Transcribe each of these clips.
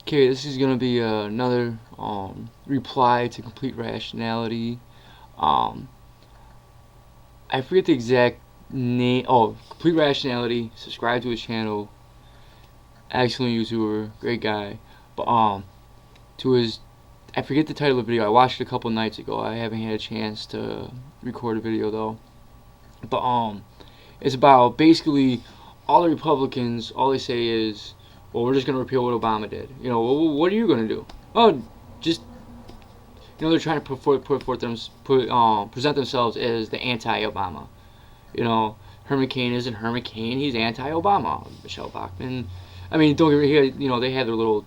Okay, this is gonna be another reply to Complete Rationality. Um, I forget the exact name. Oh, Complete Rationality. Subscribe to his channel. Excellent YouTuber, great guy. But to his, I forget the title of the video. I watched it a couple nights ago. I haven't had a chance to record a video though. But it's about basically all the Republicans. All they say is, "Well, we're just gonna repeal what Obama did." Well, what are you gonna do? Oh, just they're trying to present themselves as the anti-Obama. Herman Cain isn't Herman Cain. He's anti-Obama. Michelle Bachmann. I mean, don't get me wrong. They have their little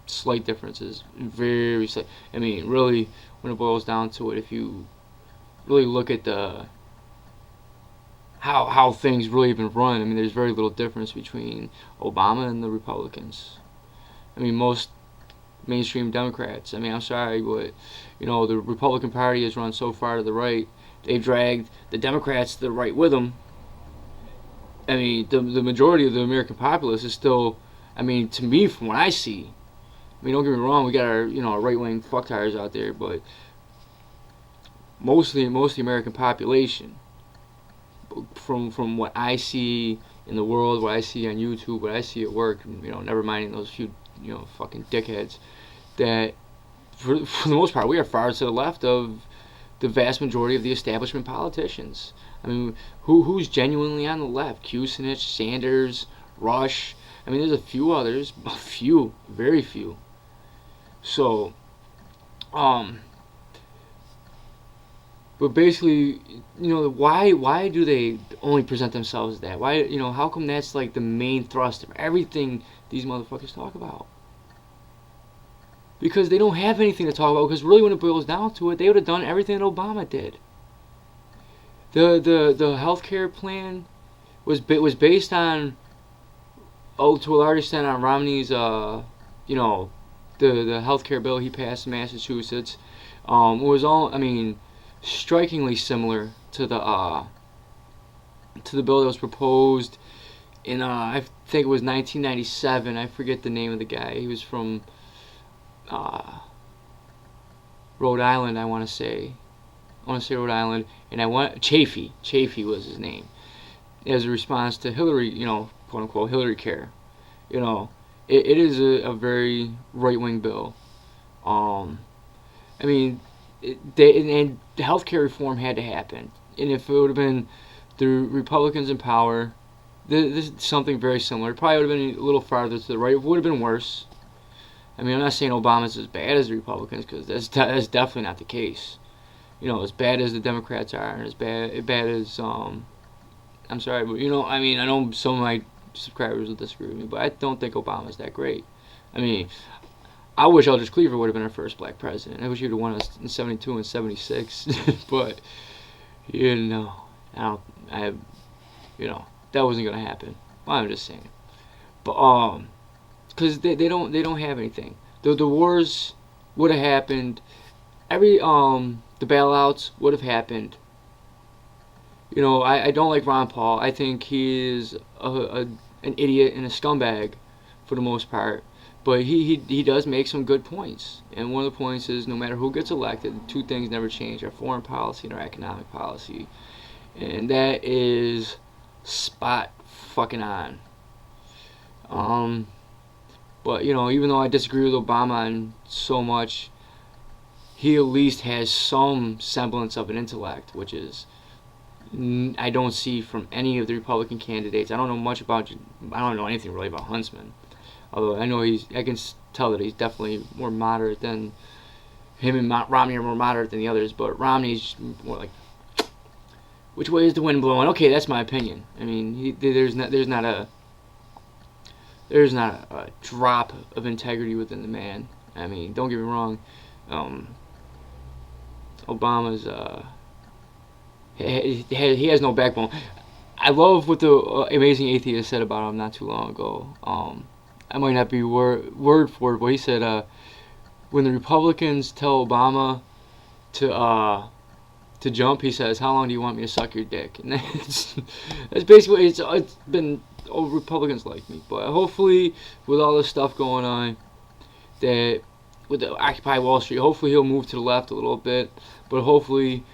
slight differences. Very slight. I mean, really, when it boils down to it, if you really look at the how things really have been run, I mean, there's very little difference between Obama and the Republicans. I mean, most mainstream Democrats. I mean, I'm sorry, but the Republican Party has run so far to the right. They've dragged the Democrats to the right with them. I mean, the majority of the American populace is still, I mean, to me, from what I see, I mean, don't get me wrong, we got our our right wing fucktires out there, but most of the American population, from what I see in the world, what I see on YouTube, what I see at work, never minding those few fucking dickheads, that for the most part we are far to the left of the vast majority of the establishment politicians. I mean, who's genuinely on the left? Kucinich, Sanders, Rush. I mean, there's a few others, very few. So, but basically, why do they only present themselves as that? Why, how come that's like the main thrust of everything these motherfuckers talk about? Because they don't have anything to talk about. Because really, when it boils down to it, they would have done everything that Obama did. The healthcare plan was based on, to a large extent, on Romney's the healthcare bill he passed in Massachusetts. It was all, I mean, strikingly similar to the bill that was proposed in I think it was 1997. I forget the name of the guy. He was from Rhode Island, I want to say. Rhode Island, and Chafee. Chafee was his name. As a response to Hillary, quote unquote Hillary Care. It is a very right wing bill. I mean, and healthcare reform had to happen. And if it would have been the Republicans in power, this is something very similar. It probably would have been a little farther to the right. It would have been worse. I mean, I'm not saying Obama's as bad as the Republicans, because that's definitely not the case. As bad as the Democrats are, and as bad as I'm sorry, but I mean, I know some of my subscribers will disagree with me, but I don't think Obama's that great. I mean, I wish Eldridge Cleaver would have been our first black president. I wish he'd have won us in '72 and '76, but I don't. I that wasn't gonna happen. Well, I'm just saying. But because they don't have anything. The wars would have happened. The bailouts would have happened. I don't like Ron Paul. I think he is an idiot and a scumbag for the most part. But he does make some good points. And one of the points is, no matter who gets elected, two things never change: our foreign policy and our economic policy. And that is spot fucking on. But even though I disagree with Obama on so much, he at least has some semblance of an intellect, which is I don't see from any of the Republican candidates. I don't know anything really about Huntsman, although I can tell that he's definitely more moderate than him, and Romney are more moderate than the others. But Romney's more like, which way is the wind blowing? Okay, that's my opinion. I mean, there's not a drop of integrity within the man. I mean, don't get me wrong. Obama's he has no backbone. I love what the Amazing Atheist said about him not too long ago. I might not be word for it, but he said when the Republicans tell Obama to jump, he says, "How long do you want me to suck your dick?" And that's basically it's been. Republicans like me, but hopefully with all this stuff going on, that with the Occupy Wall Street, hopefully he'll move to the left a little bit, but hopefully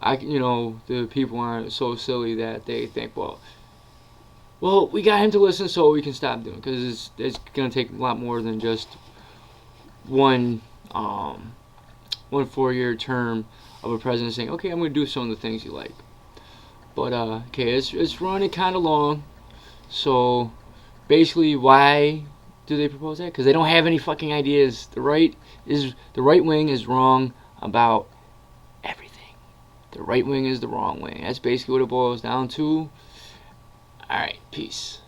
the people aren't so silly that they think, well, we got him to listen, so we can stop doing it, because it's gonna take a lot more than just one 4-year term of a president saying, okay, I'm gonna do some of the things you like. But okay, it's running kind of long, so basically, why do they propose that? Because they don't have any fucking ideas. The right wing is wrong about everything. The right wing is the wrong wing. That's basically what it boils down to. Alright, peace.